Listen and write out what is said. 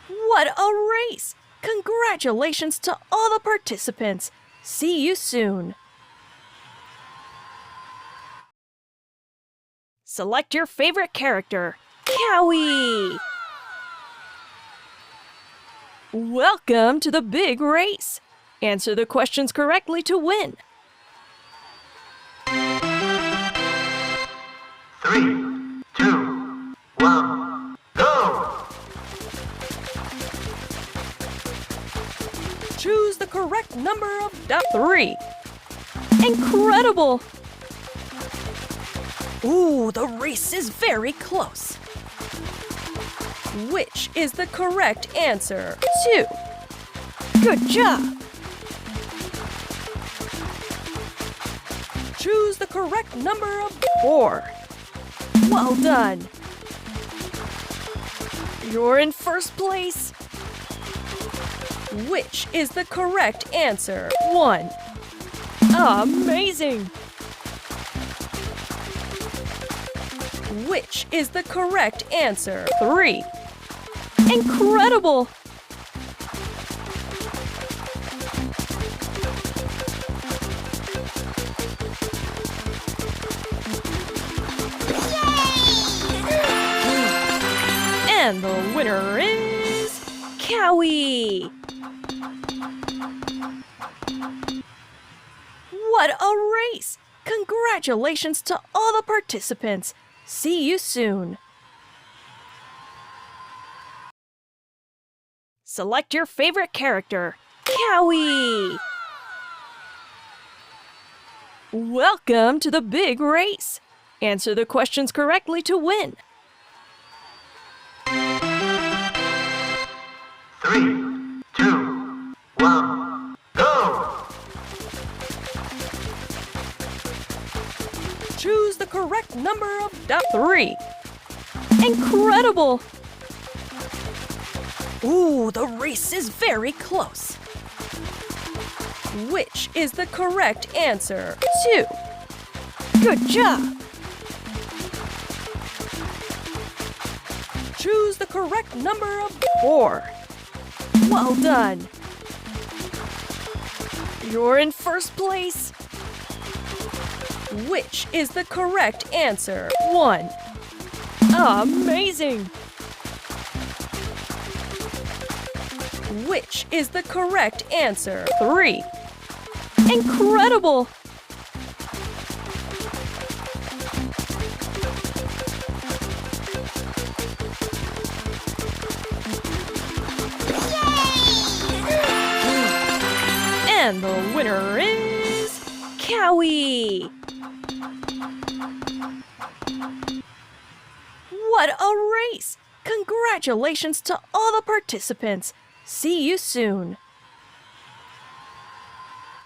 What a race! Congratulations to all the participants. See you soon. Select your favorite character. Cowie! Welcome to the big race. Answer the questions correctly to win. 3, 2, 1, go! Choose the correct number of 3. Incredible! Ooh, the race is very close. Which is the correct answer? 2. Good job! Choose the correct number of 4. Well done! You're in first place. Which is the correct answer? 1. Amazing! Which is the correct answer? 3. Incredible! And the winner is Cowie! What a race! Congratulations to all the participants. See you soon. Select your favorite character. Cowie! Welcome to the big race. Answer the questions correctly to win. 3, 2, 1, go! Choose the correct number of 3. Incredible! Ooh, the race is very close. Which is the correct answer? 2. Good job! Choose the correct number of 4. Well done! You're in first place. Which is the correct answer? 1. Amazing! Which is the correct answer? 3. Incredible! And the winner is Cowie! What a race! Congratulations to all the participants. See you soon.